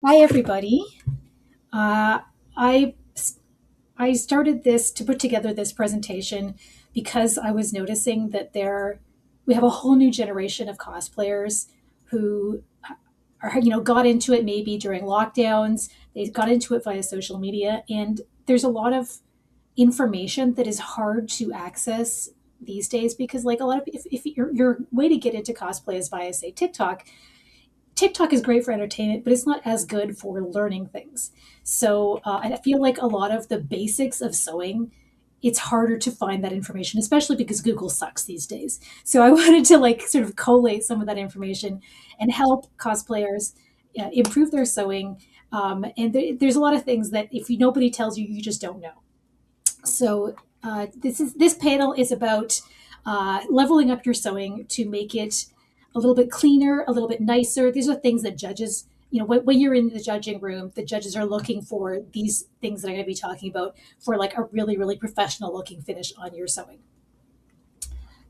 Hi, everybody. Uh, I I started this to put together this presentation because I was noticing that we have a whole new generation of cosplayers who got into it maybe during lockdowns. They got into it via social media, and there's a lot of information that is hard to access these days because like a lot of if your way to get into cosplay is via say TikTok is great for entertainment, but it's not as good for learning things. So I feel like a lot of the basics of sewing, it's harder to find that information, especially because Google sucks these days. So I wanted to like sort of collate some of that information and help cosplayers improve their sewing. There's a lot of things that if nobody tells you, you just don't know. So this panel is about leveling up your sewing to make it a little bit cleaner, a little bit nicer. These are things that judges, when you're in the judging room, the judges are looking for these things that I'm going to be talking about for like a really, really professional looking finish on your sewing.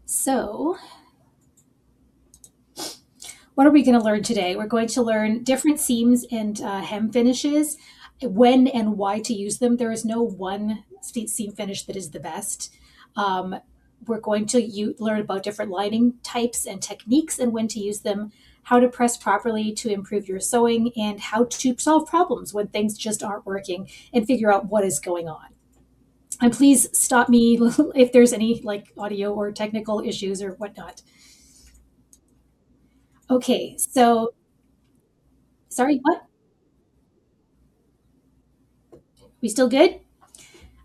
So, what are we going to learn today? We're going to learn different seams and hem finishes, when and why to use them. There is no one seam finish that is the best. Um, we're going to learn about different lining types and techniques and when to use them, how to press properly to improve your sewing, and how to solve problems when things just aren't working and figure out what is going on. And please stop me if there's any like audio or technical issues or whatnot. Okay, so sorry, what? We still good?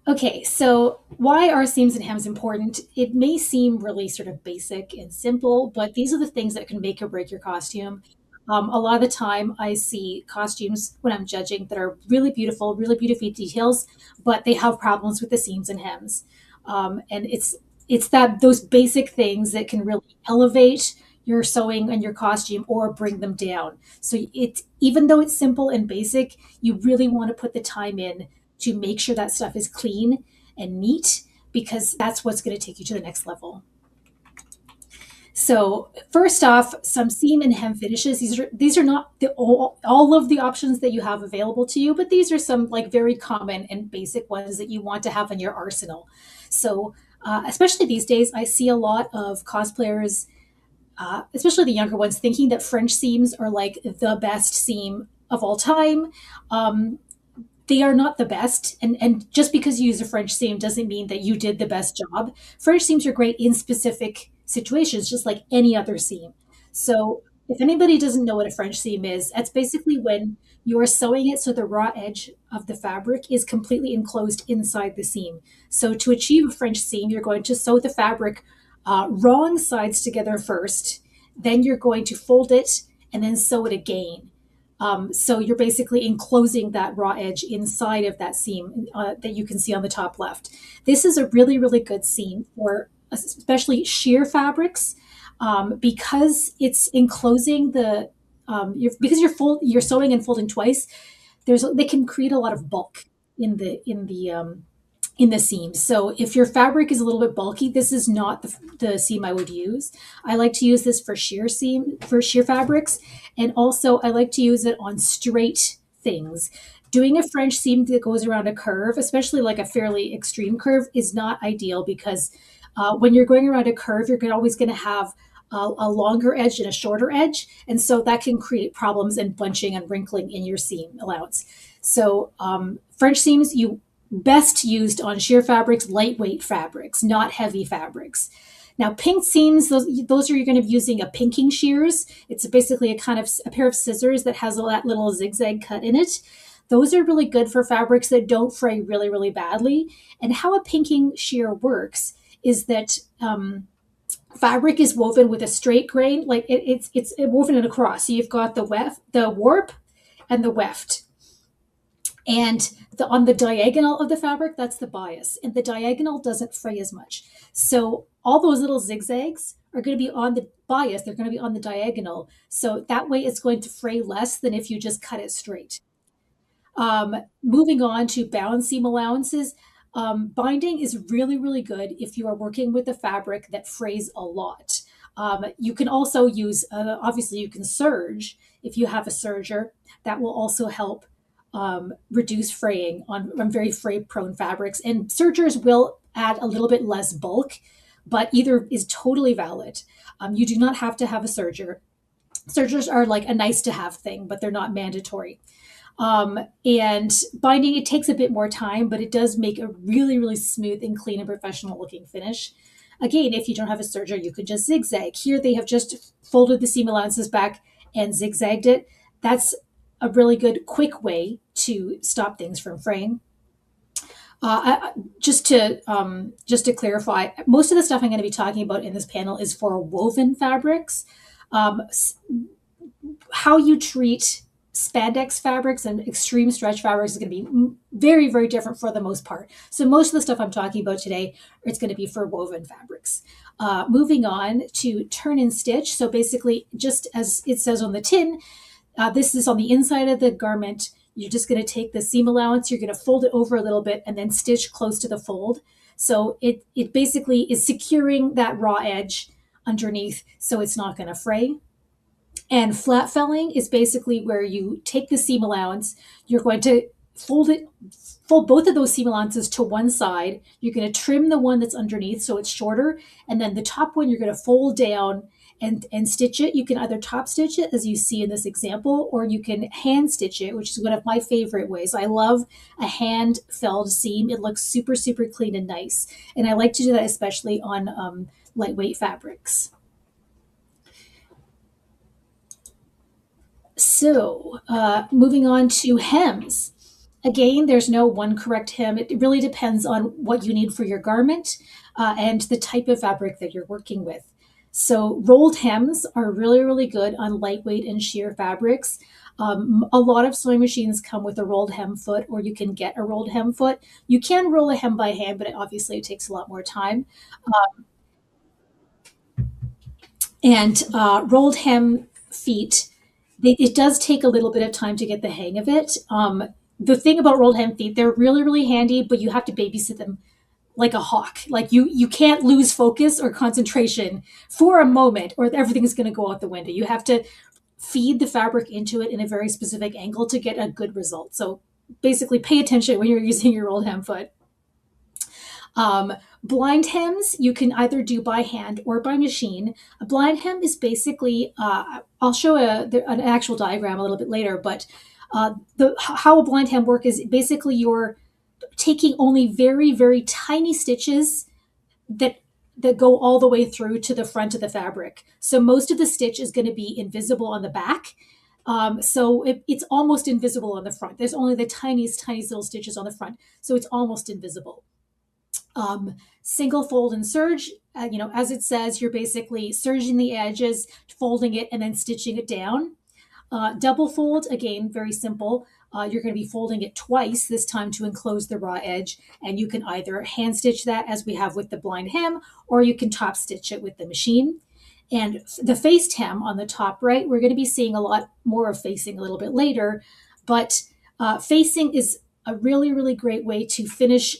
Okay, so why are seams and hems important? It may seem really sort of basic and simple, but these are the things that can make or break your costume. A lot of the time, I see costumes when I'm judging that are really beautiful details, but they have problems with the seams and hems. And it's that those basic things that can really elevate your sewing and your costume or bring them down. So it even though it's simple and basic, you really want to put the time in to make sure that stuff is clean and neat because that's what's going to take you to the next level. So first off, some seam and hem finishes. These are not all of the options that you have available to you, but these are some like very common and basic ones that you want to have in your arsenal. So especially these days, I see a lot of cosplayers, especially the younger ones, thinking that French seams are like the best seam of all time. They are not the best. And just because you use a French seam doesn't mean that you did the best job. French seams are great in specific situations, just like any other seam. So if anybody doesn't know what a French seam is, that's basically when you're sewing it so the raw edge of the fabric is completely enclosed inside the seam. So to achieve a French seam, you're going to sew the fabric wrong sides together first, then you're going to fold it and then sew it again. So you're basically enclosing that raw edge inside of that seam that you can see on the top left. This is a really, really good seam for especially sheer fabrics because it's enclosing because you're sewing and folding twice. They can create a lot of bulk in the seam. So if your fabric is a little bit bulky, this is not the seam I would use. I like to use this for sheer fabrics. And also I like to use it on straight things. Doing a French seam that goes around a curve, especially like a fairly extreme curve, is not ideal because when you're going around a curve, you're always going to have a longer edge and a shorter edge. And so that can create problems and bunching and wrinkling in your seam allowance. So French seams, you best used on sheer fabrics, lightweight fabrics, not heavy fabrics. Now, pink seams, those are you're going to be using a pinking shears. It's basically a kind of a pair of scissors that has that little zigzag cut in it. Those are really good for fabrics that don't fray really, really badly. And how a pinking shear works is that fabric is woven with a straight grain, like it's woven in a cross. So you've got the warp, and the weft. And on the diagonal of the fabric, that's the bias. And the diagonal doesn't fray as much. So all those little zigzags are going to be on the bias. They're going to be on the diagonal. So that way it's going to fray less than if you just cut it straight. Moving on to bound seam allowances. Binding is really, really good if you are working with a fabric that frays a lot. You can also use, obviously, you can serge if you have a serger. That will also help reduce fraying on very fray prone fabrics. And sergers will add a little bit less bulk, but either is totally valid. You do not have to have a serger. Sergers are like a nice to have thing, but they're not mandatory. And binding, it takes a bit more time, but it does make a really, really smooth and clean and professional looking finish. Again, if you don't have a serger, you could just zigzag. Here they have just folded the seam allowances back and zigzagged it. That's a really good, quick way to stop things from fraying. Just to clarify, most of the stuff I'm going to be talking about in this panel is for woven fabrics. Um, how you treat spandex fabrics and extreme stretch fabrics is going to be very, very different for the most part. So most of the stuff I'm talking about today, it's going to be for woven fabrics. Moving on to turn and stitch. So basically, just as it says on the tin, this is on the inside of the garment. You're just going to take the seam allowance, you're going to fold it over a little bit and then stitch close to the fold. So it basically is securing that raw edge underneath so it's not going to fray. And flat felling is basically where you take the seam allowance, you're going to fold both of those seam allowances to one side. You're going to trim the one that's underneath so it's shorter, and then the top one you're going to fold down and stitch it. You can either top stitch it as you see in this example, or you can hand stitch it, which is one of my favorite ways. I love a hand felled seam. It looks super, super clean and nice. And I like to do that especially on lightweight fabrics. So, moving on to hems. Again, there's no one correct hem. It really depends on what you need for your garment and the type of fabric that you're working with. So, rolled hems are really, really good on lightweight and sheer fabrics. A lot of sewing machines come with a rolled hem foot, or you can get a rolled hem foot. You can roll a hem by hand, but obviously it takes a lot more time. And rolled hem feet, it does take a little bit of time to get the hang of it. The thing about rolled hem feet, they're really, really handy, but you have to babysit them like a hawk. Like you can't lose focus or concentration for a moment, or everything is going to go out the window. You have to feed the fabric into it in a very specific angle to get a good result. So basically, pay attention when you're using your rolled hem foot. Blind hems you can either do by hand or by machine. A blind hem is basically, I'll show an actual diagram a little bit later, but how a blind hem work is basically you're taking only very, very tiny stitches that go all the way through to the front of the fabric. So most of the stitch is going to be invisible on the back. So it's almost invisible on the front. There's only the tiniest, tiniest little stitches on the front. So it's almost invisible. Single fold and serge, as it says, you're basically serging the edges, folding it, and then stitching it down. Double fold, again, very simple. You're going to be folding it twice, this time to enclose the raw edge, and you can either hand stitch that as we have with the blind hem, or you can top stitch it with the machine. And the faced hem on the top right, we're going to be seeing a lot more of facing a little bit later, but facing is a really, really great way to finish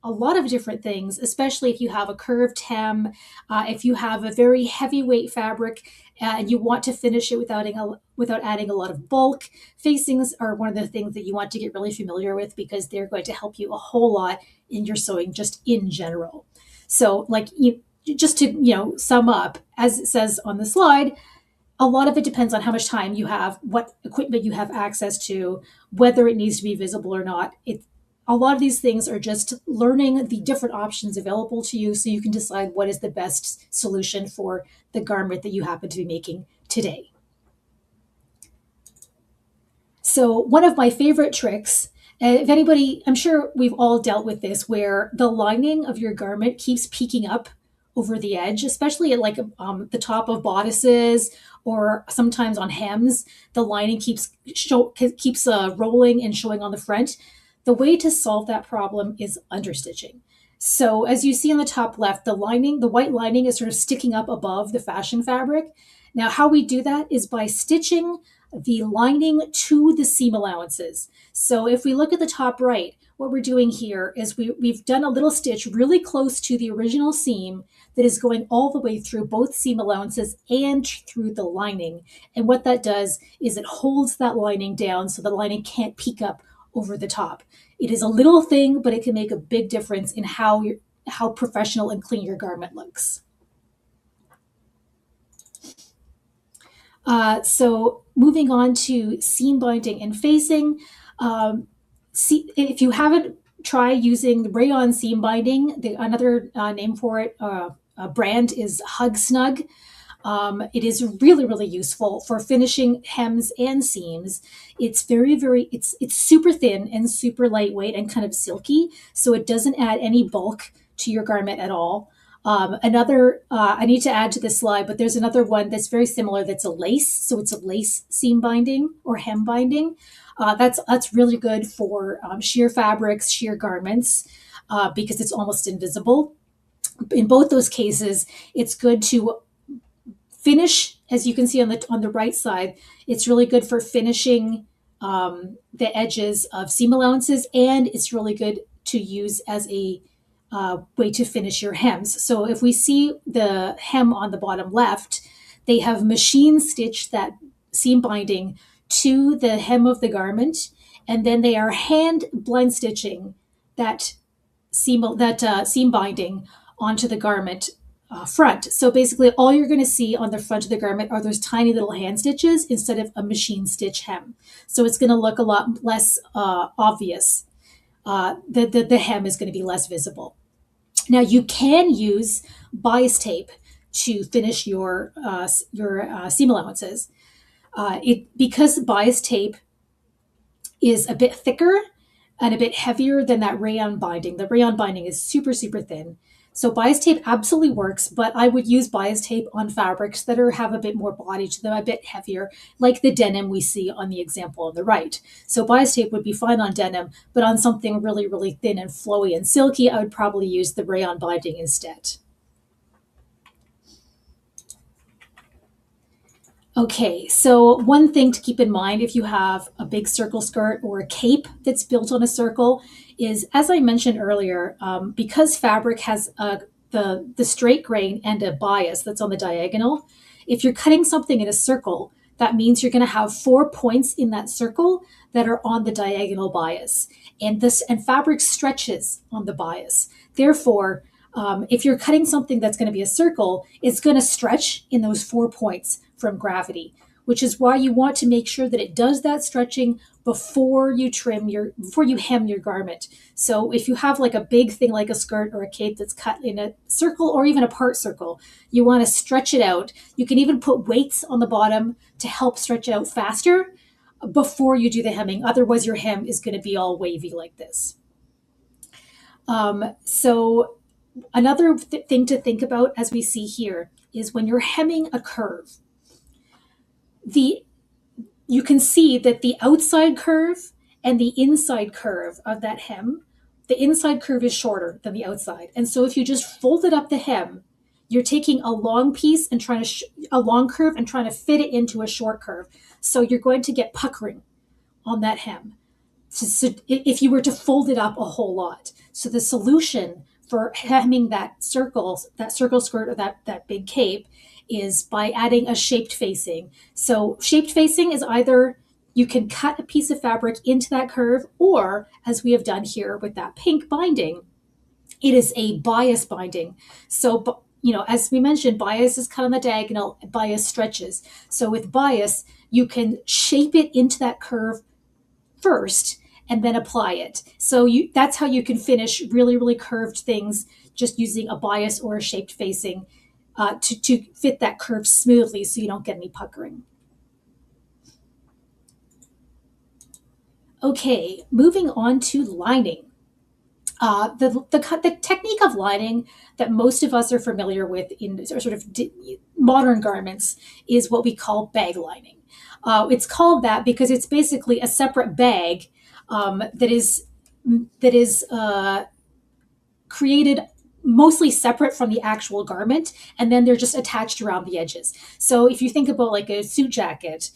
a lot of different things, especially if you have a curved hem, if you have a very heavyweight fabric and you want to finish it without adding a lot of bulk. Facings are one of the things that you want to get really familiar with because they're going to help you a whole lot in your sewing just in general. So just to sum up, as it says on the slide, a lot of it depends on how much time you have, what equipment you have access to, whether it needs to be visible or not. A lot of these things are just learning the different options available to you so you can decide what is the best solution for the garment that you happen to be making today. So one of my favorite tricks, if anybody, I'm sure we've all dealt with this, where the lining of your garment keeps peeking up over the edge, especially at the top of bodices or sometimes on hems. The lining keeps rolling and showing on the front. The way to solve that problem is understitching. So as you see on the top left, the white lining is sort of sticking up above the fashion fabric. Now, how we do that is by stitching the lining to the seam allowances. So if we look at the top right, what we're doing here is we've done a little stitch really close to the original seam that is going all the way through both seam allowances and through the lining. And what that does is it holds that lining down so the lining can't peek up over the top. It is a little thing, but it can make a big difference in how professional and clean your garment looks. So moving on to seam binding and facing, if you haven't tried using rayon seam binding, another name for it, brand is Hug Snug. It is really, really useful for finishing hems and seams. It's it's super thin and super lightweight and kind of silky, so it doesn't add any bulk to your garment at all. I need to add to this slide, but there's another one that's very similar that's a lace. So it's a lace seam binding or hem binding. That's really good for sheer fabrics, sheer garments, because it's almost invisible. In both those cases, it's good to finish, as you can see on the right side. It's really good for finishing the edges of seam allowances, and it's really good to use as a way to finish your hems. So if we see the hem on the bottom left, they have machine stitched that seam binding to the hem of the garment, and then they are hand blind stitching that seam binding onto the garment front. So basically, all you're going to see on the front of the garment are those tiny little hand stitches instead of a machine stitch hem. So it's going to look a lot less obvious. The hem is going to be less visible. Now you can use bias tape to finish your seam allowances. Because bias tape is a bit thicker and a bit heavier than that rayon binding. The rayon binding is super, super thin. So bias tape absolutely works, but I would use bias tape on fabrics that have a bit more body to them, a bit heavier, like the denim we see on the example on the right. So bias tape would be fine on denim, but on something really, really thin and flowy and silky, I would probably use the rayon binding instead. Okay, so one thing to keep in mind if you have a big circle skirt or a cape that's built on a circle is, as I mentioned earlier, because fabric has the straight grain and a bias that's on the diagonal, if you're cutting something in a circle, that means you're going to have 4 points in that circle that are on the diagonal bias, and fabric stretches on the bias. Therefore, if you're cutting something that's going to be a circle, it's going to stretch in those 4 points from gravity, which is why you want to make sure that it does that stretching before you hem your garment. So if you have like a big thing like a skirt or a cape that's cut in a circle or even a part circle, you want to stretch it out. You can even put weights on the bottom to help stretch it out faster before you do the hemming. Otherwise, your hem is going to be all wavy like this. So another thing to think about, as we see here, is when you're hemming a curve, you can see that the outside curve and the inside curve of that hem, the inside curve is shorter than the outside. And so if you just folded up the hem, you're taking a long piece and a long curve and trying to fit it into a short curve. So you're going to get puckering on that hem. So if you were to fold it up a whole lot. So the solution for hemming that circle skirt or that big cape is by adding a shaped facing. So shaped facing is either you can cut a piece of fabric into that curve, or as we have done here with that pink binding, it is a bias binding. So, as we mentioned, bias is cut on the diagonal, bias stretches. So with bias, you can shape it into that curve first and then apply it. So that's how you can finish really, really curved things, just using a bias or a shaped facing to fit that curve smoothly so you don't get any puckering. Okay, moving on to lining. The technique of lining that most of us are familiar with in sort of modern garments is what we call bag lining. It's called that because it's basically a separate bag that is created mostly separate from the actual garment, and then they're just attached around the edges. So if you think about like a suit jacket,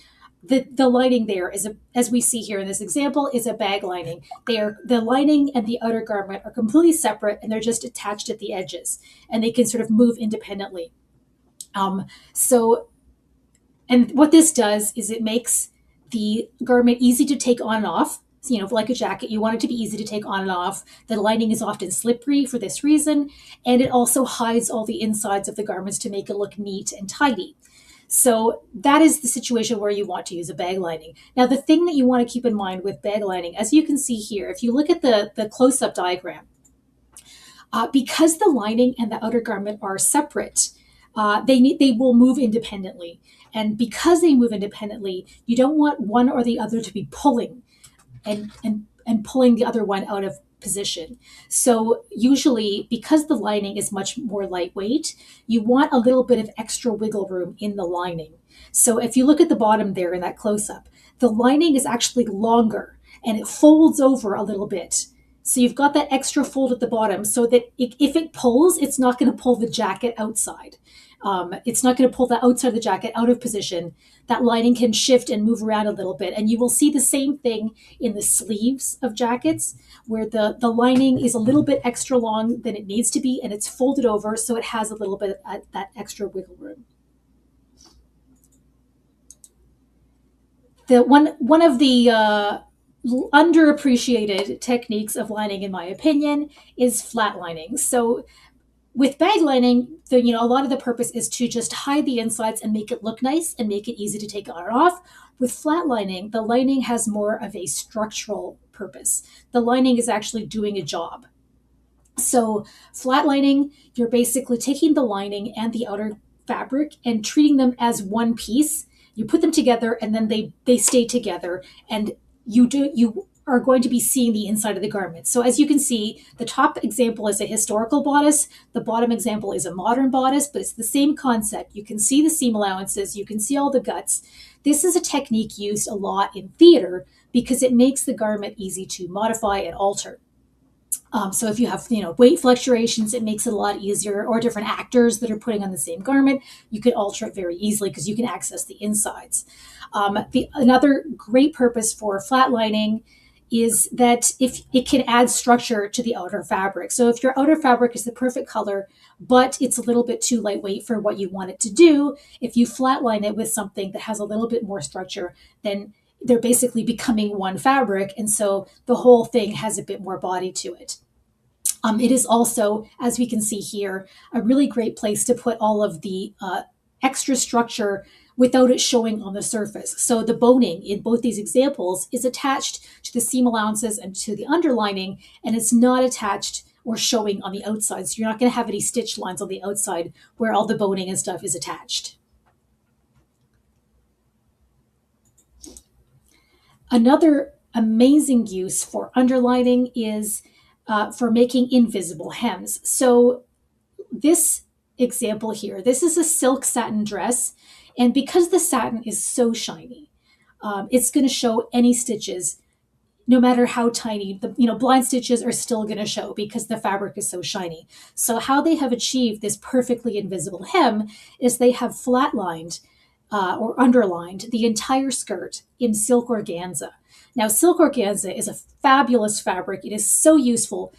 the lining there is as we see here in this example, is a bag lining. They are the lining and the outer garment are completely separate, and they're just attached at the edges, and they can sort of move independently. So and what this does is it makes the garment easy to take on and off. So, like a jacket, you want it to be easy to take on and off. The lining is often slippery for this reason, and it also hides all the insides of the garments to make it look neat and tidy. So that is the situation where you want to use a bag lining. Now, the thing that you want to keep in mind with bag lining, as you can see here, if you look at the close-up diagram, because the lining and the outer garment are separate, they will move independently. And because they move independently, you don't want one or the other to be pulling and pulling the other one out of position. So usually, because the lining is much more lightweight, you want a little bit of extra wiggle room in the lining. So if you look at the bottom there in that close up, the lining is actually longer and it folds over a little bit. So you've got that extra fold at the bottom so that if it pulls, it's not going to pull the jacket outside. It's not going to pull the outside of the jacket out of position. That lining can shift and move around a little bit. And you will see the same thing in the sleeves of jackets, where the lining is a little bit extra long than it needs to be, and it's folded over so it has a little bit of that extra wiggle room. One of the underappreciated techniques of lining, in my opinion, is flat lining. So with bag lining, a lot of the purpose is to just hide the insides and make it look nice and make it easy to take on or off. With flat lining, the lining has more of a structural purpose. The lining is actually doing a job. So flat lining, you're basically taking the lining and the outer fabric and treating them as one piece. You put them together and then they stay together, and you are going to be seeing the inside of the garment. So as you can see, the top example is a historical bodice, the bottom example is a modern bodice, but it's the same concept. You can see the seam allowances, you can see all the guts. This is a technique used a lot in theater because it makes the garment easy to modify and alter. So if you have, weight fluctuations, it makes it a lot easier. Or different actors that are putting on the same garment, you can alter it very easily because you can access the insides. Another great purpose for flat lining is that if it can add structure to the outer fabric. So if your outer fabric is the perfect color, but it's a little bit too lightweight for what you want it to do, if you flatline it with something that has a little bit more structure, then they're basically becoming one fabric. And so the whole thing has a bit more body to it. It is also, as we can see here, a really great place to put all of the extra structure without it showing on the surface. So the boning in both these examples is attached to the seam allowances and to the underlining, and it's not attached or showing on the outside. So you're not going to have any stitch lines on the outside where all the boning and stuff is attached. Another amazing use for underlining is for making invisible hems. So this example here, this is a silk satin dress, and because the satin is so shiny, it's going to show any stitches, no matter how tiny. The blind stitches are still going to show because the fabric is so shiny. So how they have achieved this perfectly invisible hem is they have flatlined or underlined the entire skirt in silk organza. Now, silk organza is a fabulous fabric. It is so useful.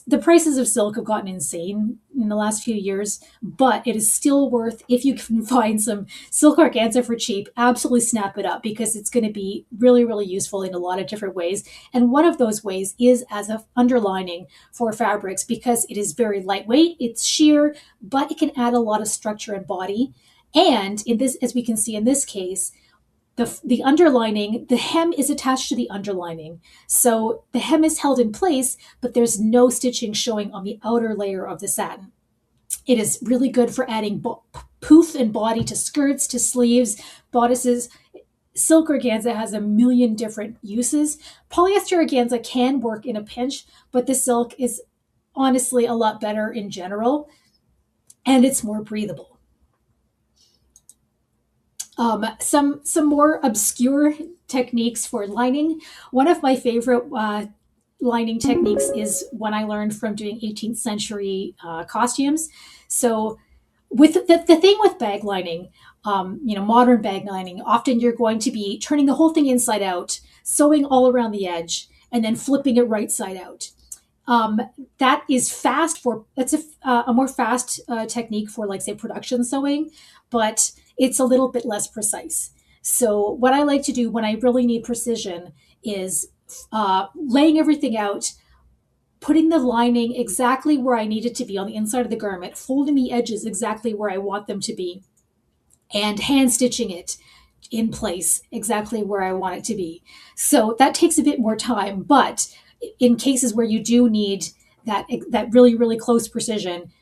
The prices of silk have gotten insane in the last few years, but it is still worth, if you can find some silk organza for cheap, absolutely snap it up because it's going to be really, really useful in a lot of different ways. And one of those ways is as an underlining for fabrics because it is very lightweight, it's sheer, but it can add a lot of structure and body. And in this, as we can see in this case, the underlining, the hem is attached to the underlining. So the hem is held in place, but there's no stitching showing on the outer layer of the satin. It is really good for adding poof and body to skirts, to sleeves, bodices. Silk organza has a million different uses. Polyester organza can work in a pinch, but the silk is honestly a lot better in general, and it's more breathable. Some more obscure techniques for lining. One of my favorite lining techniques is one I learned from doing 18th century costumes. So With the thing with bag lining, modern bag lining, often you're going to be turning the whole thing inside out, sewing all around the edge, and then flipping it right side out. um, that is fast for that's a more fast technique for, like, say, production sewing, but it's a little bit less precise. So what I like to do when I really need precision is laying everything out, putting the lining exactly where I need it to be on the inside of the garment, folding the edges exactly where I want them to be, and hand stitching it in place exactly where I want it to be. So that takes a bit more time, but in cases where you do need that really really close precision,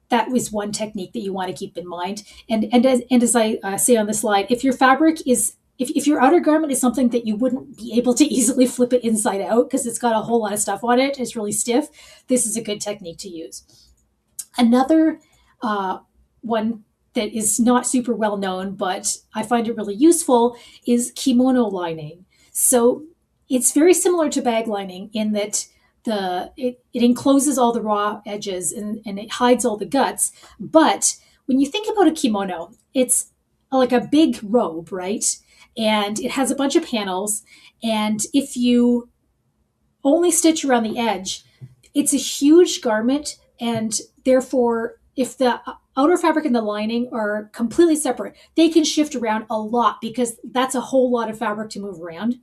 that is one technique that you want to keep in mind. And as I say on the slide, if your fabric is if your outer garment is something that you wouldn't be able to easily flip it inside out because it's got a whole lot of stuff on it, it's really stiff, this is a good technique to use. Another one that is not super well known, but I find it really useful, is kimono lining. So it's very similar to bag lining in that it encloses all the raw edges and it hides all the guts. But when you think about a kimono, it's like a big robe, right? And it has a bunch of panels. And if you only stitch around the edge, it's a huge garment, and therefore, if the outer fabric and the lining are completely separate, they can shift around a lot because that's a whole lot of fabric to move around.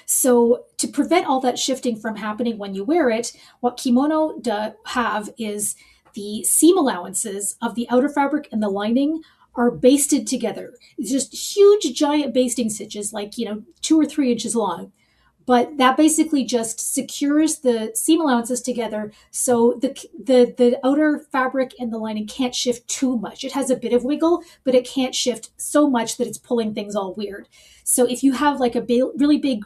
So, to prevent all that shifting from happening when you wear it, what kimono have is the seam allowances of the outer fabric and the lining are basted together. It's just huge, giant basting stitches, like, 2 or 3 inches long, but that basically just secures the seam allowances together, so the outer fabric and the lining can't shift too much. It has a bit of wiggle, but it can't shift so much that it's pulling things all weird. So if you have like a really big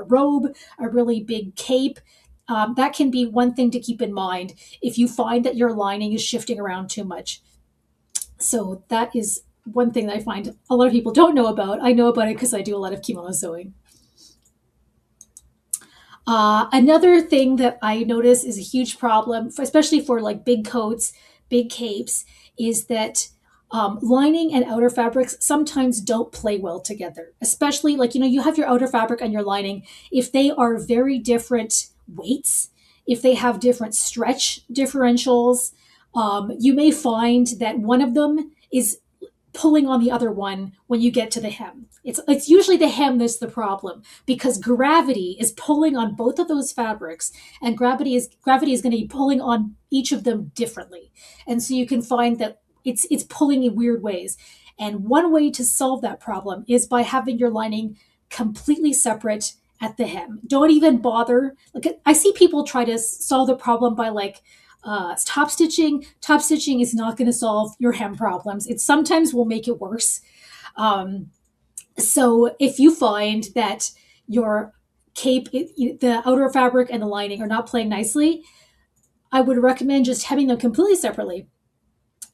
robe, a really big cape, that can be one thing to keep in mind if you find that your lining is shifting around too much. So that is one thing that I find a lot of people don't know about. I know about it because I do a lot of kimono sewing. Another thing that I notice is a huge problem, especially for like big coats, big capes, is that lining and outer fabrics sometimes don't play well together. Especially, like, you have your outer fabric and your lining. If they are very different weights, if they have different stretch differentials, you may find that one of them is pulling on the other one when you get to the hem. It's usually the hem that's the problem, because gravity is pulling on both of those fabrics, and gravity is going to be pulling on each of them differently. And so you can find that it's pulling in weird ways. And one way to solve that problem is by having your lining completely separate at the hem. Don't even bother. Like, I see people try to solve the problem by, like, top stitching. Top stitching is not going to solve your hem problems. It sometimes will make it worse. So if you find that your cape, the outer fabric and the lining are not playing nicely, I would recommend just hemming them completely separately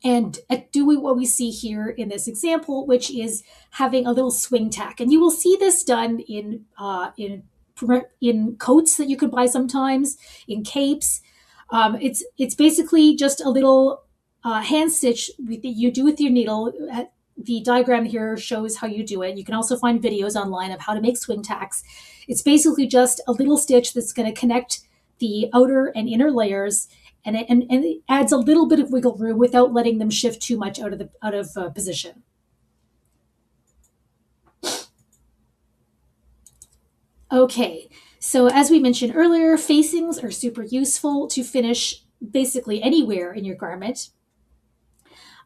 and doing what we see here in this example, which is having a little swing tack. And you will see this done in coats that you can buy sometimes, in capes. It's basically just a little hand stitch that you do with your needle. The diagram here shows how you do it. You can also find videos online of how to make swing tacks. It's basically just a little stitch that's going to connect the outer and inner layers, and it adds a little bit of wiggle room without letting them shift too much out of position. Okay, so as we mentioned earlier, facings are super useful to finish basically anywhere in your garment.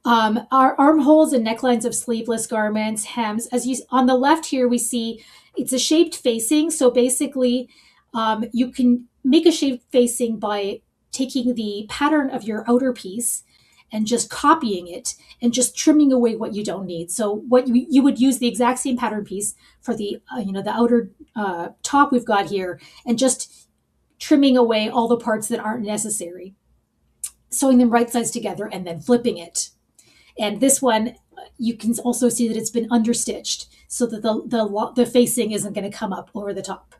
Our armholes and necklines of sleeveless garments, hems. As you on the left here, we see it's a shaped facing. So basically, you can make a shaped facing by taking the pattern of your outer piece and just copying it and just trimming away what you don't need. So what you would use the exact same pattern piece for the outer top we've got here, and just trimming away all the parts that aren't necessary, sewing them right sides together, and then flipping it. And this one, you can also see that it's been understitched so that the facing isn't going to come up over the top.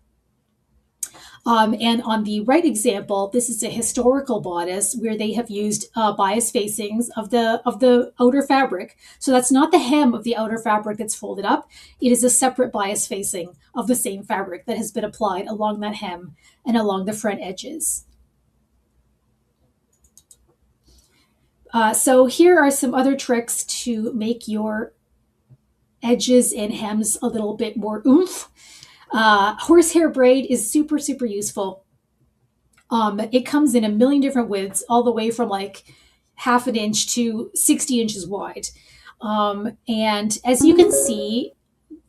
And on the right example, this is a historical bodice where they have used bias facings of the outer fabric. So that's not the hem of the outer fabric that's folded up. It is a separate bias facing of the same fabric that has been applied along that hem and along the front edges. So here are some other tricks to make your edges and hems a little bit more oomph. Horsehair braid is super, super useful. It comes in a million different widths, all the way from like half an inch to 60 inches wide. And as you can see,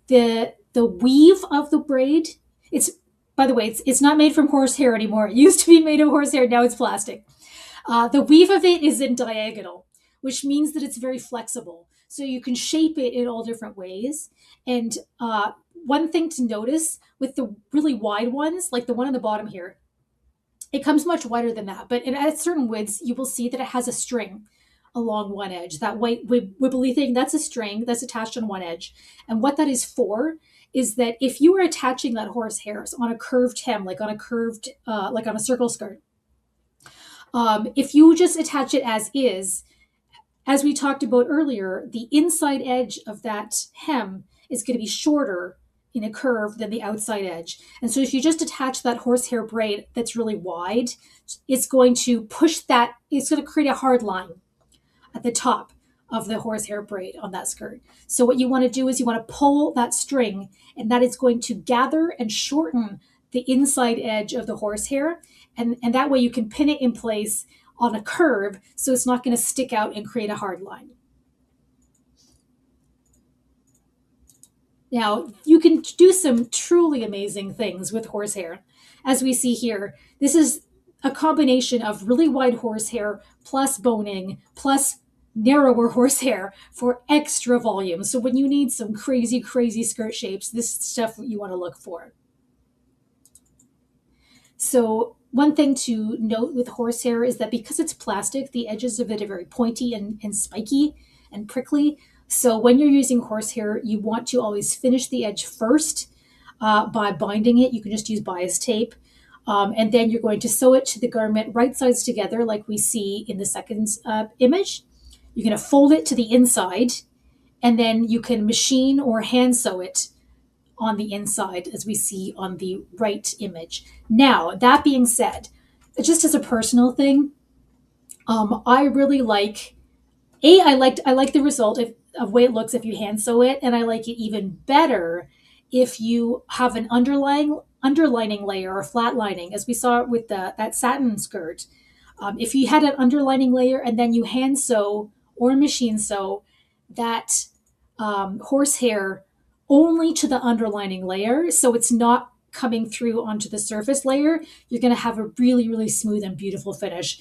the weave of the braid, it's by the way, it's not made from horsehair anymore. It used to be made of horsehair, now it's plastic. The weave of it is in diagonal, which means that it's very flexible. So you can shape it in all different ways. And one thing to notice with the really wide ones, like the one on the bottom here, it comes much wider than that. But at certain widths, you will see that it has a string along one edge. That white wibbly thing, that's a string that's attached on one edge. And what that is for is that if you are attaching that horsehair on a curved hem, like on a curved, like on a circle skirt, if you just attach it as is, as we talked about earlier, the inside edge of that hem is going to be shorter in a curve than the outside edge. And so if you just attach that horsehair braid that's really wide, it's going to push that, it's going to create a hard line at the top of the horsehair braid on that skirt. So what you want to do is you want to pull that string, and that is going to gather and shorten the inside edge of the horsehair. And that way you can pin it in place on a curve so it's not going to stick out and create a hard line. Now, you can do some truly amazing things with horsehair. As we see here, this is a combination of really wide horsehair plus boning plus narrower horsehair for extra volume. So when you need some crazy, crazy skirt shapes, this is stuff you want to look for. So one thing to note with horsehair is that because it's plastic, the edges of it are very pointy and spiky and prickly. So when you're using horsehair, you want to always finish the edge first by binding it. You can just use bias tape. And then you're going to sew it to the garment right sides together like we see in the second image. You're going to fold it to the inside, and then you can machine or hand sew it on the inside as we see on the right image. Now, that being said, just as a personal thing, I really like, I like the result of way it looks if you hand sew it, and I like it even better if you have an underlining layer or flat lining, as we saw with that satin skirt. If you had an underlining layer and then you hand sew or machine sew that horsehair only to the underlining layer, so it's not coming through onto the surface layer, you're going to have a really, really smooth and beautiful finish.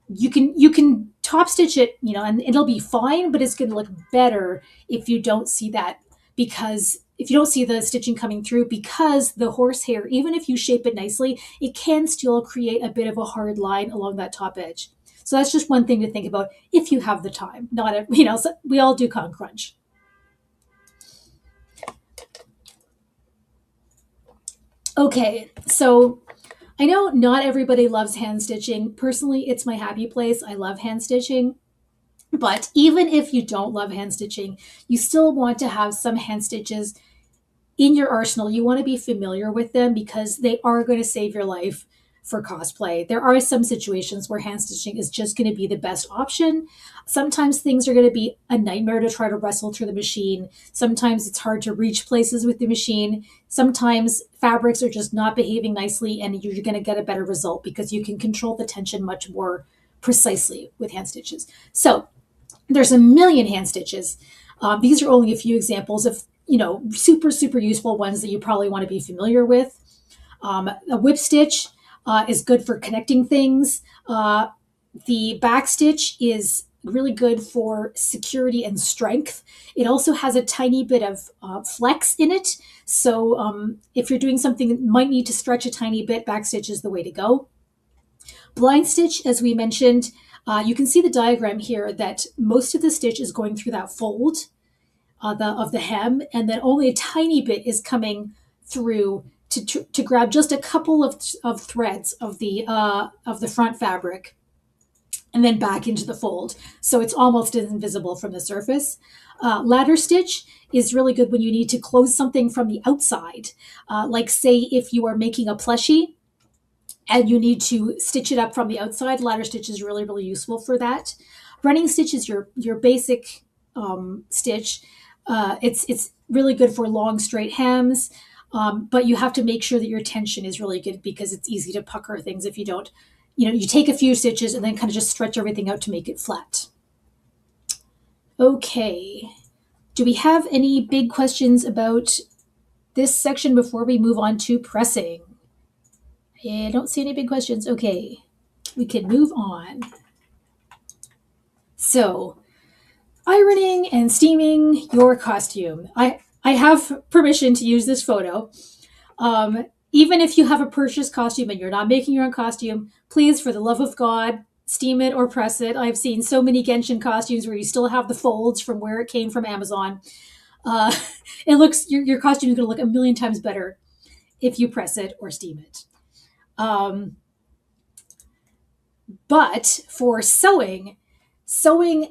You can top stitch it, and it'll be fine, but it's going to look better if you don't see that, because if you don't see the stitching coming through, because the horsehair, even if you shape it nicely, it can still create a bit of a hard line along that top edge. So that's just one thing to think about if you have the time. Not a, so we all do con crunch. Okay, so I know not everybody loves hand stitching. Personally, it's my happy place. I love hand stitching. But even if you don't love hand stitching, you still want to have some hand stitches in your arsenal. You want to be familiar with them because they are going to save your life for cosplay. There are some situations where hand stitching is just going to be the best option. Sometimes things are going to be a nightmare to try to wrestle through the machine. Sometimes it's hard to reach places with the machine. Sometimes fabrics are just not behaving nicely, and you're going to get a better result because you can control the tension much more precisely with hand stitches. So there's a million hand stitches. These are only a few examples of super, super useful ones that you probably want to be familiar with. A whip stitch is good for connecting things. The back stitch is really good for security and strength. It also has a tiny bit of flex in it. So if you're doing something that might need to stretch a tiny bit, back stitch is the way to go. Blind stitch, as we mentioned, you can see the diagram here that most of the stitch is going through that fold of the hem, and then only a tiny bit is coming through to grab just a couple of threads of the front fabric and then back into the fold. So it's almost invisible from the surface. Ladder stitch is really good when you need to close something from the outside. Like say if you are making a plushie and you need to stitch it up from the outside, ladder stitch is really, really useful for that. Running stitch is your basic stitch. It's really good for long straight hems, but you have to make sure that your tension is really good because it's easy to pucker things if you don't. You take a few stitches and then kind of just stretch everything out to make it flat. Okay. Do we have any big questions about this section before we move on to pressing? I don't see any big questions. Okay. We can move on. So, ironing and steaming your costume. I have permission to use this photo. Even if you have a purchased costume and you're not making your own costume, please, for the love of God, steam it or press it. I've seen so many Genshin costumes where you still have the folds from where it came from Amazon. Uh, it looks your costume is going to look a million times better if you press it or steam it. But for sewing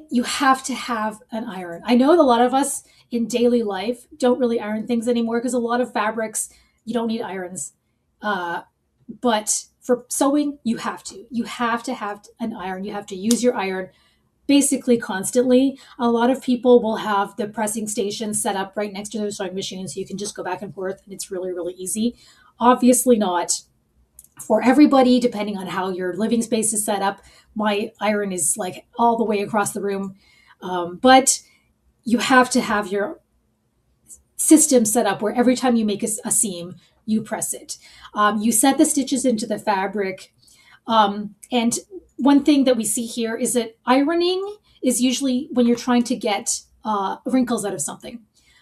you have to have an iron. I know a lot of us in daily life don't really iron things anymore because a lot of fabrics you don't need irons. But for sewing, you have to. You have to have an iron. You have to use your iron basically constantly. A lot of people will have the pressing station set up right next to their sewing machine so you can just go back and forth and it's really, really easy. Obviously not for everybody, depending on how your living space is set up. My iron is like all the way across the room. But you have to have your system set up where every time you make a seam, you press it. You set the stitches into the fabric. And one thing that we see here is that ironing is usually when you're trying to get wrinkles out of something.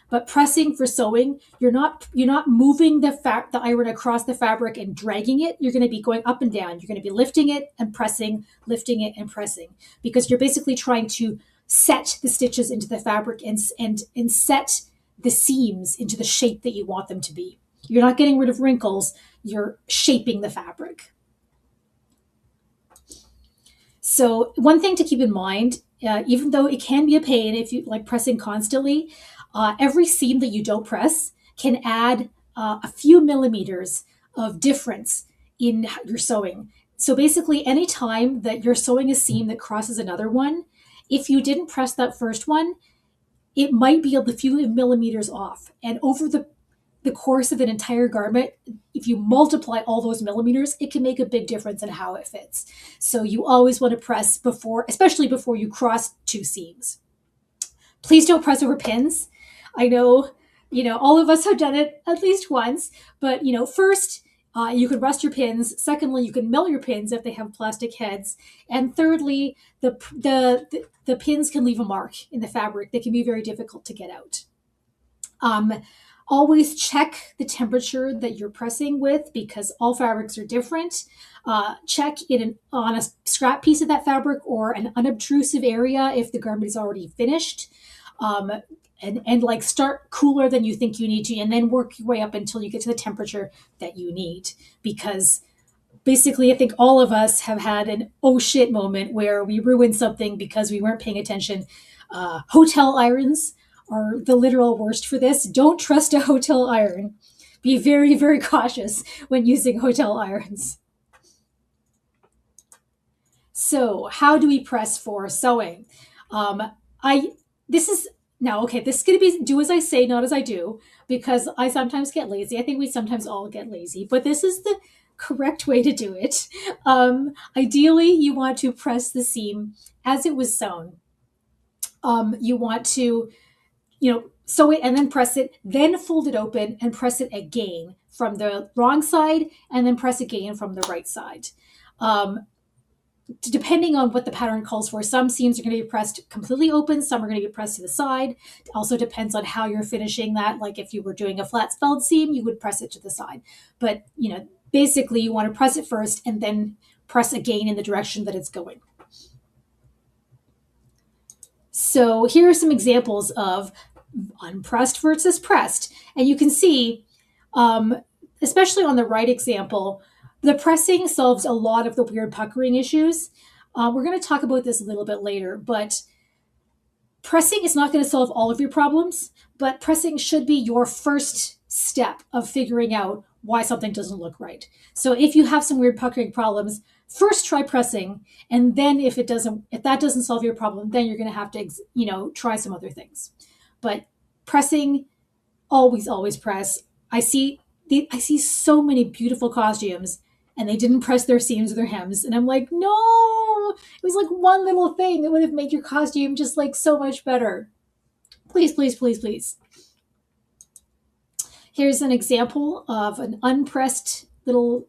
But pressing for sewing, you're not moving the iron across the fabric and dragging it. You're going to be going up and down. You're going to be lifting it and pressing, lifting it and pressing, because you're basically trying to set the stitches into the fabric and set the seams into the shape that you want them to be. You're not getting rid of wrinkles. You're shaping the fabric. So one thing to keep in mind, even though it can be a pain if you like pressing constantly, every seam that you don't press can add a few millimeters of difference in your sewing. So basically, any time that you're sewing a seam that crosses another one, if you didn't press that first one, it might be a few millimeters off. And over the course of an entire garment, if you multiply all those millimeters, it can make a big difference in how it fits. So you always want to press before, especially before you cross two seams. Please don't press over pins. I know, all of us have done it at least once, but, first, you can rust your pins. Secondly, you can melt your pins if they have plastic heads. And thirdly, the pins can leave a mark in the fabric that can be very difficult to get out. Always check the temperature that you're pressing with because all fabrics are different. Check on a scrap piece of that fabric or an unobtrusive area if the garment is already finished. And like start cooler than you think you need to, and then work your way up until you get to the temperature that you need. Because basically, I think all of us have had an oh shit moment where we ruined something because we weren't paying attention. Hotel irons are the literal worst for this. Don't trust a hotel iron. Be very, very cautious when using hotel irons. So, how do we press for sewing? This is going to be do as I say, not as I do, because I sometimes get lazy. I think we sometimes all get lazy, but this is the correct way to do it. Ideally, you want to press the seam as it was sewn. You want to, sew it and then press it, then fold it open and press it again from the wrong side, and then press again from the right side. Depending on what the pattern calls for, some seams are going to be pressed completely open, some are going to be pressed to the side. It also depends on how you're finishing that. Like if you were doing a flat spelled seam, you would press it to the side. But, basically you want to press it first and then press again in the direction that it's going. So here are some examples of unpressed versus pressed. And you can see especially on the right example, the pressing solves a lot of the weird puckering issues. We're going to talk about this a little bit later, but pressing is not going to solve all of your problems, but pressing should be your first step of figuring out why something doesn't look right. So if you have some weird puckering problems, first try pressing, and then if that doesn't solve your problem, then you're going to have to try some other things. But pressing, always press. I see so many beautiful costumes and they didn't press their seams or their hems, and I'm like, no, it was like one little thing that would have made your costume just like so much better. Please, please, please, please. Here's an example of an unpressed little,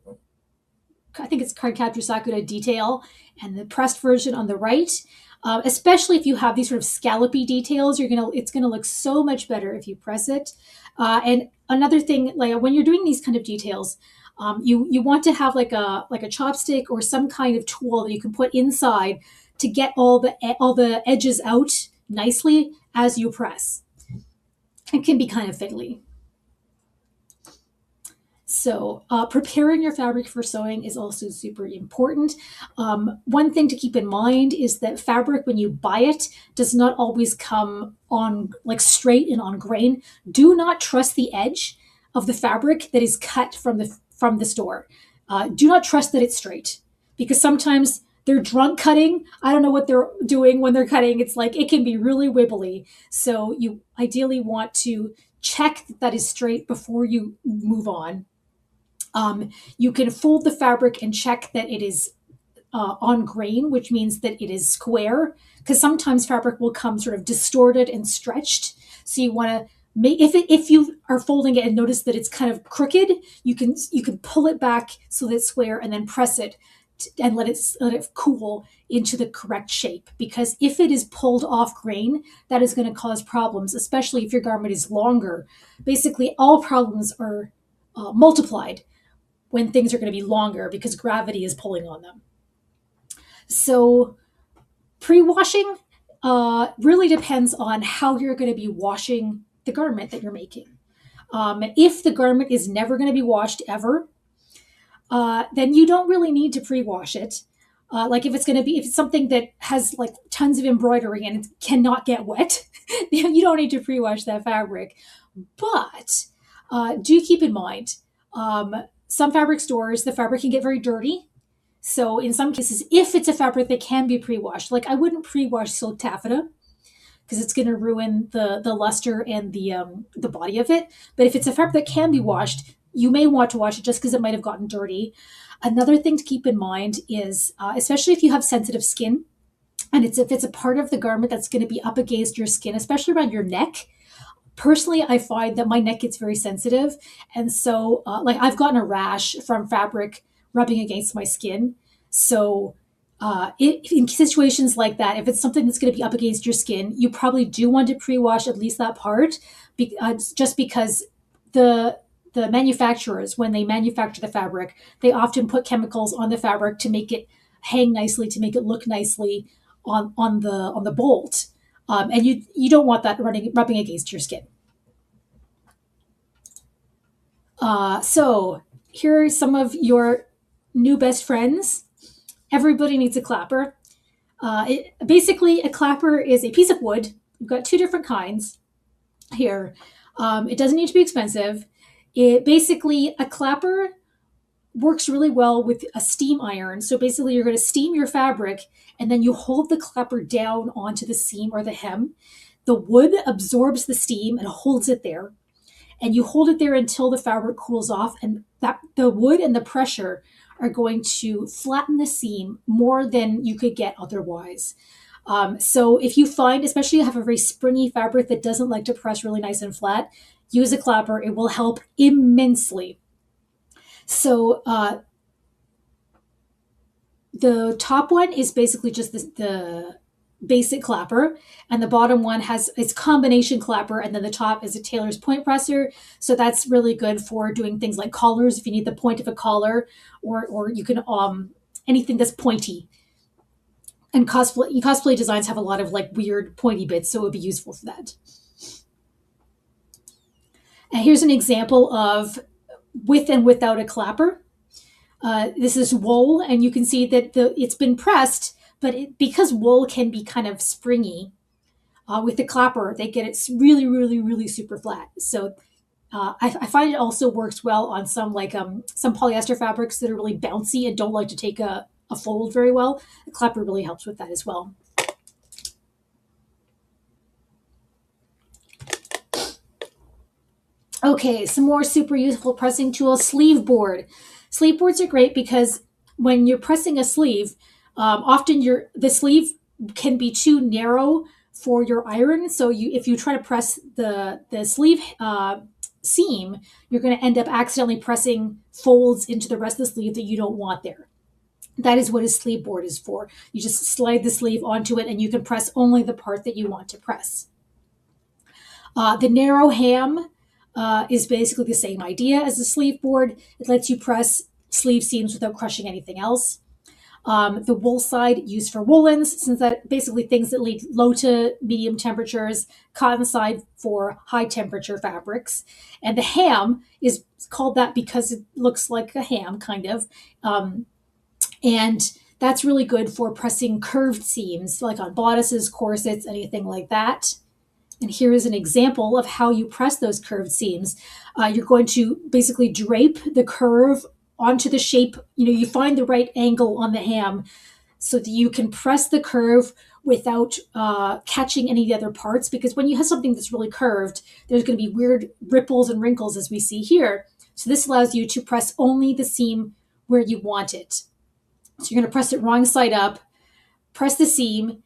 I think it's Cardcaptor Sakura detail, and the pressed version on the right. Especially if you have these sort of scallopy details, it's gonna look so much better if you press it. And another thing, like when you're doing these kind of details, you want to have like a chopstick or some kind of tool that you can put inside to get all the edges out nicely as you press. It can be kind of fiddly. So, preparing your fabric for sewing is also super important. One thing to keep in mind is that fabric, when you buy it, does not always come on like straight and on grain. Do not trust the edge of the fabric that is cut from the store. Do not trust that it's straight, because sometimes they're drunk cutting. I don't know what they're doing when they're cutting. It's like it can be really wibbly. So you ideally want to check that is straight before you move on. You can fold the fabric and check that it is on grain, which means that it is square, because sometimes fabric will come sort of distorted and stretched. So you want to make, if you are folding it and notice that it's kind of crooked, you can pull it back so that it's square, and then press it and let it cool into the correct shape. Because if it is pulled off grain, that is going to cause problems, especially if your garment is longer. Basically, all problems are multiplied when things are going to be longer because gravity is pulling on them. So pre-washing really depends on how you're going to be washing the garment that you're making. If the garment is never going to be washed ever, then you don't really need to pre-wash it. Like if it's something that has like tons of embroidery and it cannot get wet, you don't need to pre-wash that fabric. But do keep in mind, some fabric stores, the fabric can get very dirty. So in some cases, if it's a fabric that can be pre-washed, like I wouldn't pre-wash silk taffeta because it's going to ruin the luster and the body of it. But if it's a fabric that can be washed, you may want to wash it just because it might have gotten dirty. Another thing to keep in mind is, especially if you have sensitive skin, and if it's a part of the garment that's going to be up against your skin, especially around your neck. Personally, I find that my neck gets very sensitive, and so like I've gotten a rash from fabric rubbing against my skin. So in situations like that, if it's something that's going to be up against your skin, you probably do want to pre-wash at least that part, just because the the manufacturers, when they manufacture the fabric, they often put chemicals on the fabric to make it hang nicely, to make it look nicely on the bolt, and you don't want that rubbing against your skin. So here are some of your new best friends. Everybody needs a clapper. Basically, a clapper is a piece of wood. We've got two different kinds here. It doesn't need to be expensive. A clapper works really well with a steam iron. So basically, you're going to steam your fabric, and then you hold the clapper down onto the seam or the hem. The wood absorbs the steam and holds it there, and you hold it there until the fabric cools off, and that the wood and the pressure are going to flatten the seam more than you could get otherwise. So if you find, especially you have a very springy fabric that doesn't like to press really nice and flat, use a clapper. It will help immensely. So the top one is basically just the basic clapper, and the bottom one has its combination clapper, and then the top is a tailor's point presser. So that's really good for doing things like collars if you need the point of a collar, or you can anything that's pointy. And cosplay designs have a lot of like weird pointy bits, so it would be useful for that. And here's an example of with and without a clapper. This is wool, and you can see that it's been pressed, but because wool can be kind of springy, with the clapper, they get it really, really, really super flat. So I find it also works well on some polyester fabrics that are really bouncy and don't like to take a fold very well. The clapper really helps with that as well. Okay, some more super useful pressing tools. Sleeve board. Sleeve boards are great because when you're pressing a sleeve, often the sleeve can be too narrow for your iron. So if you try to press the sleeve seam, you're going to end up accidentally pressing folds into the rest of the sleeve that you don't want there. That is what a sleeve board is for. You just slide the sleeve onto it, and you can press only the part that you want to press. The narrow ham is basically the same idea as the sleeve board. It lets you press sleeve seams without crushing anything else. The wool side used for woolens, since that basically things that lead low to medium temperatures. Cotton side for high temperature fabrics. And the ham is called that because it looks like a ham, kind of. And that's really good for pressing curved seams, like on bodices, corsets, anything like that. And here is an example of how you press those curved seams. You're going to basically drape the curve onto the shape. You find the right angle on the ham so that you can press the curve without catching any of the other parts. Because when you have something that's really curved, there's going to be weird ripples and wrinkles as we see here. So this allows you to press only the seam where you want it. So you're going to press it wrong side up, press the seam,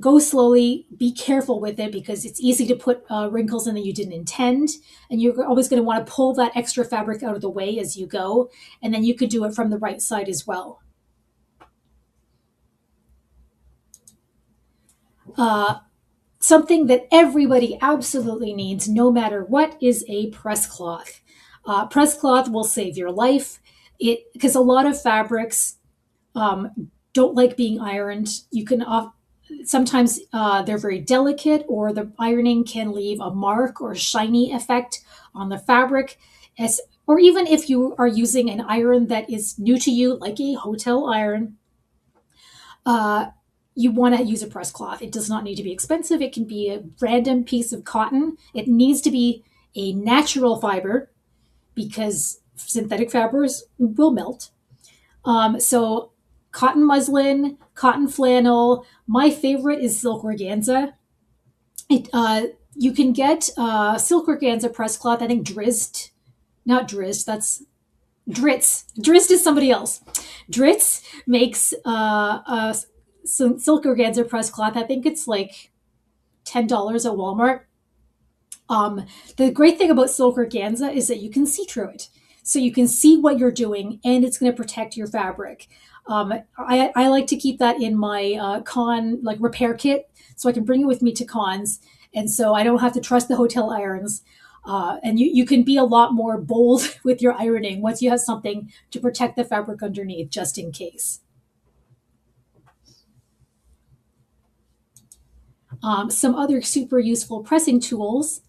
go slowly, be careful with it because it's easy to put wrinkles in that you didn't intend. And you're always going to want to pull that extra fabric out of the way as you go. And then you could do it from the right side as well. Something that everybody absolutely needs, no matter what, is a press cloth. Press cloth will save your life. Because a lot of fabrics don't like being ironed. You can sometimes they're very delicate, or the ironing can leave a mark or shiny effect on the fabric. Or even if you are using an iron that is new to you, like a hotel iron, you want to use a press cloth. It does not need to be expensive. It can be a random piece of cotton. It needs to be a natural fiber, because synthetic fibers will melt. So cotton muslin, cotton flannel. My favorite is silk organza. You can get silk organza press cloth. I think Drizzt, not Drizzt, that's Dritz. Drizzt is somebody else. Dritz makes silk organza press cloth. I think it's like $10 at Walmart. The great thing about silk organza is that you can see through it. So you can see what you're doing, and it's going to protect your fabric. I like to keep that in my con repair kit, so I can bring it with me to cons, and so I don't have to trust the hotel irons. And you can be a lot more bold with your ironing once you have something to protect the fabric underneath, just in case. Some other super useful pressing tools.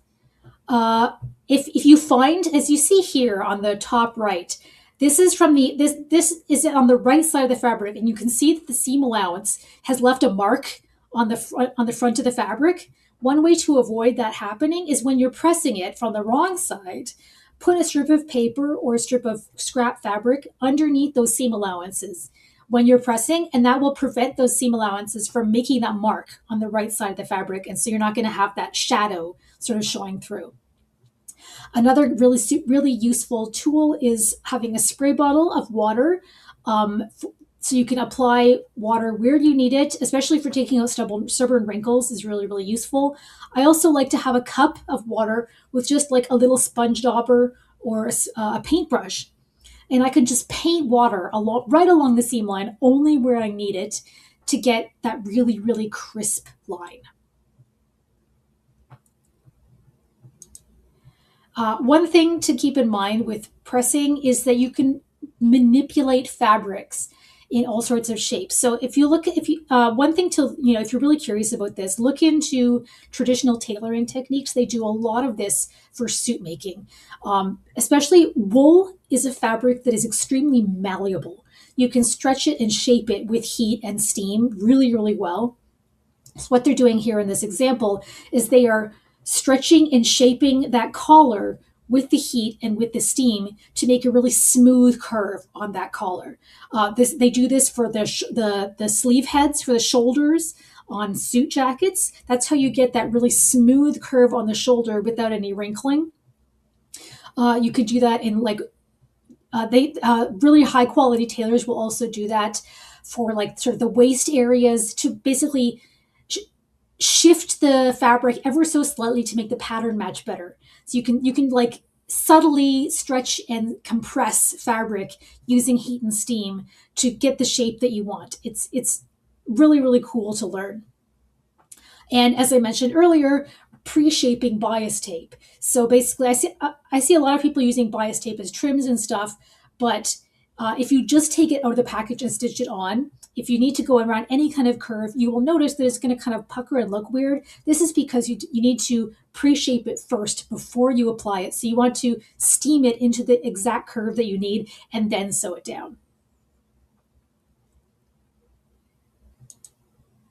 If you find, as you see here on the top right, this is this is on the right side of the fabric, and you can see that the seam allowance has left a mark on the front of the fabric. One way to avoid that happening is when you're pressing it from the wrong side, put a strip of paper or a strip of scrap fabric underneath those seam allowances when you're pressing, and that will prevent those seam allowances from making that mark on the right side of the fabric, and so you're not going to have that shadow sort of showing through. Another really useful tool is having a spray bottle of water. So you can apply water where you need it, especially for taking out stubborn wrinkles is really, really useful. I also like to have a cup of water with just like a little sponge dauber or a paintbrush. And I can just paint water right along the seam line, only where I need it, to get that really, really crisp line. One thing to keep in mind with pressing is that you can manipulate fabrics. in all sorts of shapes. So if you look at, if you one thing to, if you're really curious about this, look into traditional tailoring techniques. They do a lot of this for suit making. Especially wool is a fabric that is extremely malleable. You can stretch it and shape it with heat and steam really, really well. So what they're doing here in this example is they are stretching and shaping that collar with the heat and with the steam to make a really smooth curve on that collar. They do this for the sleeve heads for the shoulders on suit jackets. That's how you get that really smooth curve on the shoulder without any wrinkling. You could do that in like they really high quality tailors will also do that for like sort of the waist areas to basically shift the fabric ever so slightly to make the pattern match better. So you can like subtly stretch and compress fabric using heat and steam to get the shape that you want. It's really really cool to learn. And as I mentioned earlier, pre-shaping bias tape. So basically, I see a lot of people using bias tape as trims and stuff, but if you just take it out of the package and stitch it on, if you need to go around any kind of curve, you will notice that it's going to kind of pucker and look weird. This is because you need to pre-shape it first before you apply it. So you want to steam it into the exact curve that you need and then sew it down.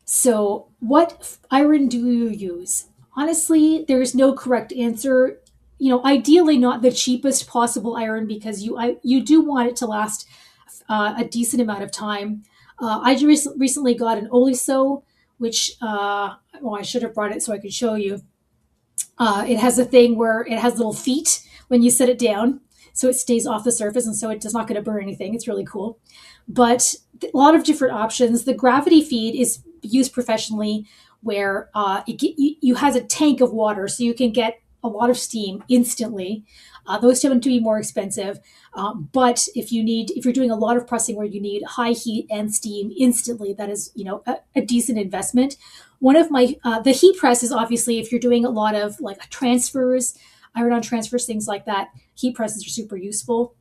So, what iron do you use? Honestly, there's no correct answer. Ideally, not the cheapest possible iron because you do want it to last a decent amount of time. I just recently got an Oliso, which well, I should have brought it so I could show you. It has a thing where it has little feet when you set it down, so it stays off the surface, and so it does not going to burn anything. It's really cool. But a lot of different options. The gravity feed is used professionally, where you has a tank of water, so you can get a lot of steam instantly. Those tend to be more expensive, but if you're doing a lot of pressing where you need high heat and steam instantly, that is a decent investment. One of my the heat press is obviously if you're doing a lot of like transfers, iron on transfers, things like that. Heat presses are super useful.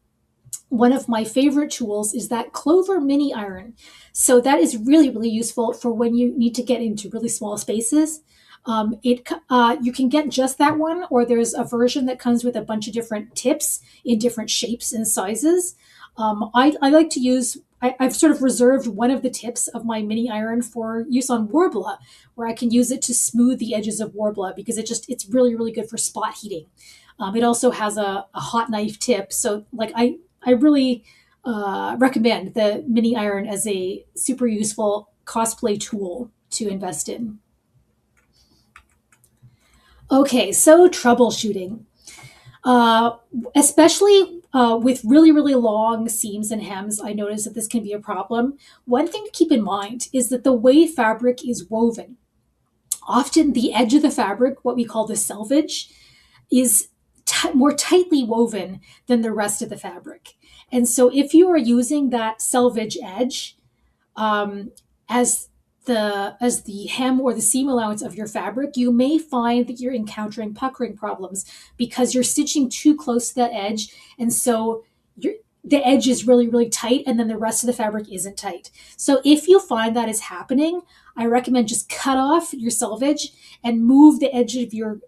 One of my favorite tools is that Clover mini iron. So that is really, really useful for when you need to get into really small spaces. It You can get just that one, or there's a version that comes with a bunch of different tips in different shapes and sizes. I like to use. I've sort of reserved one of the tips of my mini iron for use on Warbler, where I can use it to smooth the edges of Warbler because it's really really good for spot heating. It also has a hot knife tip, so like I really recommend the mini iron as a super useful cosplay tool to invest in. Okay, so troubleshooting, uh, especially with really, really long seams and hems, I notice that this can be a problem. One thing to keep in mind is that the way fabric is woven, often the edge of the fabric, what we call the selvage, is more tightly woven than the rest of the fabric. And so if you are using that selvage edge, um, as the hem or the seam allowance of your fabric, you may find that you're encountering puckering problems because you're stitching too close to that edge, and so the edge is really really tight, and then the rest of the fabric isn't tight. So if you find that is happening, I recommend just cut off your selvage and move the edge of your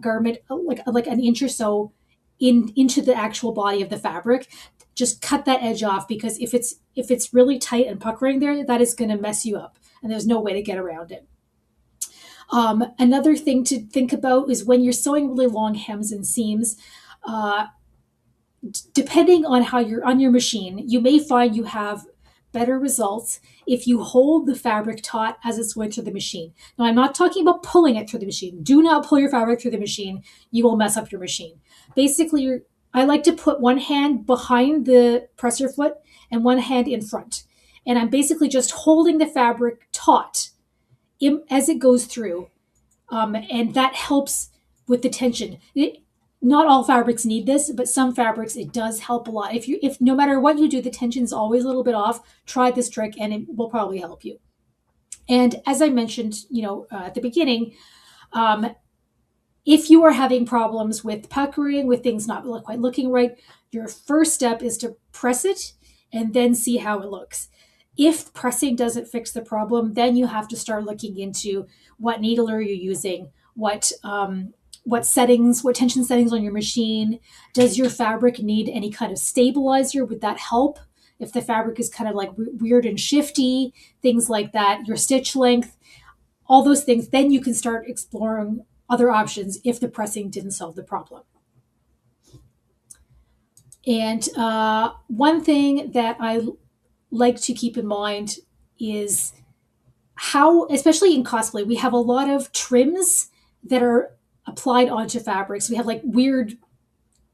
garment like an inch or so into the actual body of the fabric. Just cut that edge off because if it's really tight and puckering there, that is going to mess you up, and there's no way to get around it. Another thing to think about is when you're sewing really long hems and seams. Uh, Depending on how you're on your machine, you may find you have better results if you hold the fabric taut as it's going through the machine. Now, I'm not talking about pulling it through the machine. Do not pull your fabric through the machine. You will mess up your machine. Basically, I like to put one hand behind the presser foot and one hand in front. And I'm basically just holding the fabric taut as it goes through, and that helps with the tension. Not all fabrics need this, but some fabrics it does help a lot. If no matter what you do, the tension is always a little bit off. Try this trick, and it will probably help you. And as I mentioned, at the beginning, um, if you are having problems with puckering, with things not quite looking right, your first step is to press it and then see how it looks. If pressing doesn't fix the problem, then you have to start looking into what needle are you using, what settings, what tension settings on your machine. Does your fabric need any kind of stabilizer? Would that help? If the fabric is kind of like weird and shifty, things like that, your stitch length, all those things, then you can start exploring other options if the pressing didn't solve the problem. And one thing that I like to keep in mind is how, especially in cosplay, we have a lot of trims that are applied onto fabrics. We have like weird,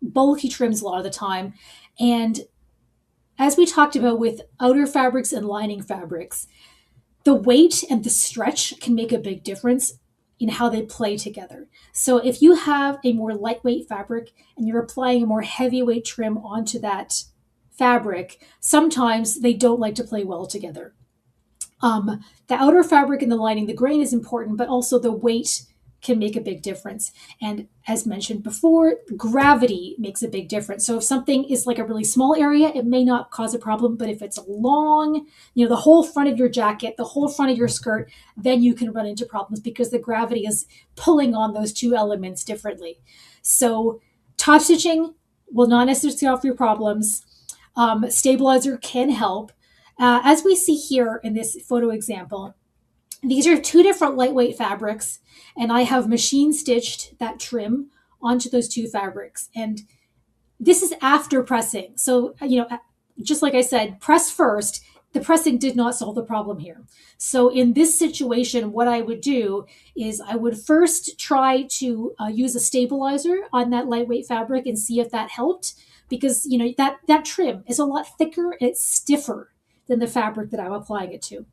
bulky trims a lot of the time. And as we talked about with outer fabrics and lining fabrics, the weight and the stretch can make a big difference in how they play together. So if you have a more lightweight fabric and you're applying a more heavyweight trim onto that fabric, sometimes they don't like to play well together. The outer fabric and the lining, the grain is important, but also the weight can make a big difference. And as mentioned before, gravity makes a big difference. So if something is like a really small area, it may not cause a problem, but if it's long, the whole front of your jacket, the whole front of your skirt, then you can run into problems because the gravity is pulling on those two elements differently. So top stitching will not necessarily solve your problems. Stabilizer can help. As we see here in this photo example, these are two different lightweight fabrics, and I have machine stitched that trim onto those two fabrics. And this is after pressing. So, just like I said, press first. The pressing did not solve the problem here. So in this situation, what I would do is I would first try to use a stabilizer on that lightweight fabric and see if that helped, because that trim is a lot thicker and it's stiffer than the fabric that I'm applying it to.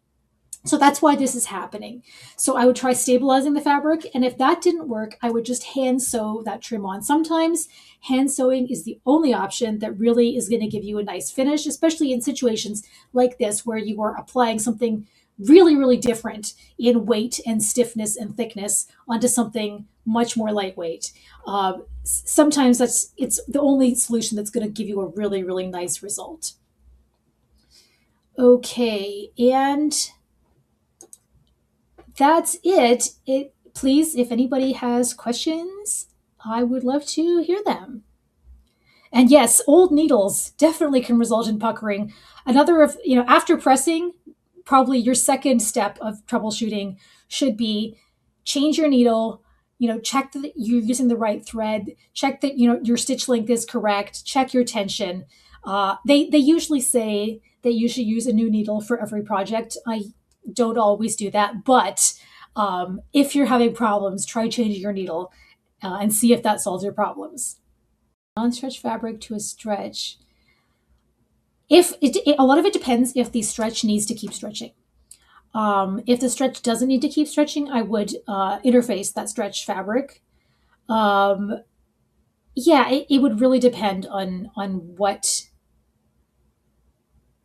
So that's why this is happening. So I would try stabilizing the fabric, and if that didn't work, I would just hand sew that trim on. Sometimes hand sewing is the only option that really is going to give you a nice finish, especially in situations like this where you are applying something really, really different in weight and stiffness and thickness onto something much more lightweight. Sometimes it's the only solution that's going to give you a really, really nice result. Okay, and that's it. Please, if anybody has questions, I would love to hear them. And yes, old needles definitely can result in puckering. Another of, after pressing, probably your second step of troubleshooting should be change your needle, check that you're using the right thread, check that, your stitch length is correct, check your tension. They usually say that you should use a new needle for every project. I don't always do that, but if you're having problems, try changing your needle and see if that solves your problems. Non-stretch fabric to a stretch. If a lot of it depends if the stretch needs to keep stretching. If the stretch doesn't need to keep stretching, I would interface that stretch fabric. Yeah, it would really depend on what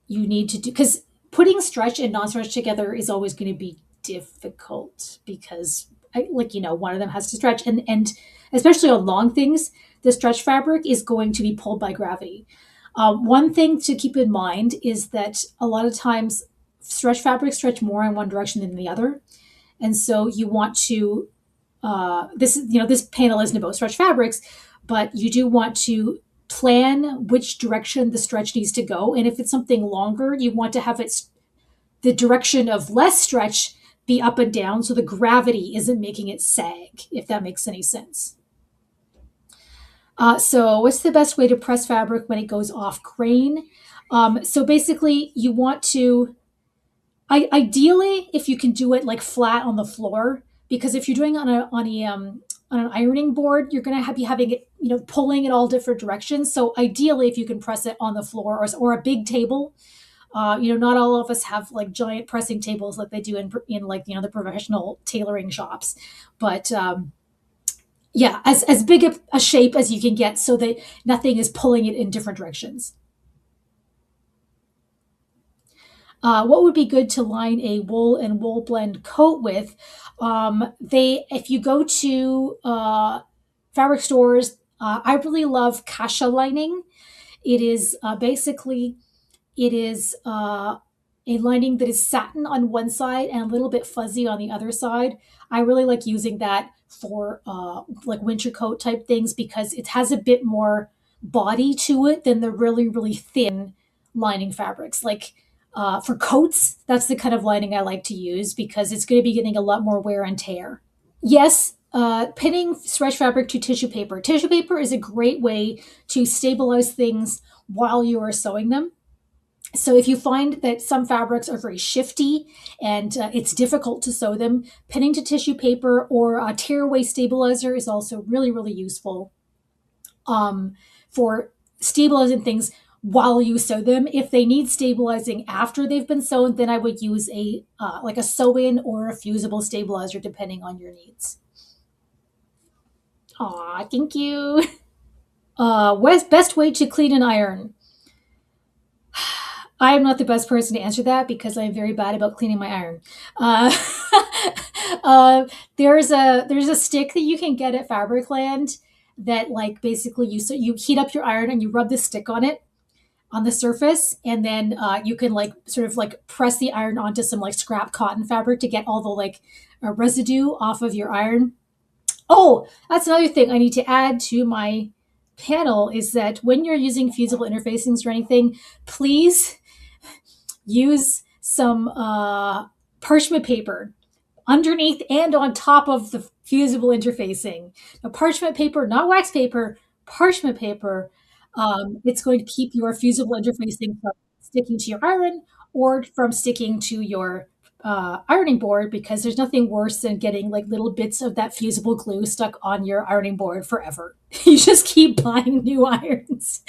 you need to do, because putting stretch and non-stretch together is always going to be difficult because one of them has to stretch, and especially on long things, the stretch fabric is going to be pulled by gravity. One thing to keep in mind is that a lot of times stretch fabrics stretch more in one direction than the other, and so you want to this panel isn't about stretch fabrics, but you do want to plan which direction the stretch needs to go. And if it's something longer, you want to have the direction of less stretch be up and down so the gravity isn't making it sag, if that makes any sense. So what's the best way to press fabric when it goes off grain? So basically you want to, ideally, if you can do it like flat on the floor, because if you're doing it on an ironing board, you're going to be having it, pulling in all different directions. So ideally, if you can press it on the floor or a big table, not all of us have like giant pressing tables like they do in like, the professional tailoring shops, but yeah, as big a shape as you can get so that nothing is pulling it in different directions. What would be good to line a wool and wool blend coat with? If you go to fabric stores, I really love kasha lining. It is basically It is a lining that is satin on one side and a little bit fuzzy on the other side. I really like using that for like winter coat type things because it has a bit more body to it than the really, really thin lining fabrics. Like for coats, that's the kind of lining I like to use because it's going to be getting a lot more wear and tear. Yes, pinning stretch fabric to tissue paper. Tissue paper is a great way to stabilize things while you are sewing them. So if you find that some fabrics are very shifty and it's difficult to sew them, pinning to tissue paper or a tearaway stabilizer is also really, really useful for stabilizing things while you sew them. If they need stabilizing after they've been sewn, then I would use a like a sew-in or a fusible stabilizer depending on your needs. Aw, thank you. Best way to clean and iron? I am not the best person to answer that because I'm very bad about cleaning my iron. Uh, there's a stick that you can get at Fabricland that like basically you heat up your iron and you rub the stick on it on the surface, and then you can like sort of like press the iron onto some like scrap cotton fabric to get all the like residue off of your iron. Oh, that's another thing I need to add to my panel is that when you're using fusible interfacings or anything, please use some parchment paper underneath and on top of the fusible interfacing. Now, parchment paper, not wax paper, parchment paper. It's going to keep your fusible interfacing from sticking to your iron or from sticking to your ironing board because there's nothing worse than getting like little bits of that fusible glue stuck on your ironing board forever. You just keep buying new irons.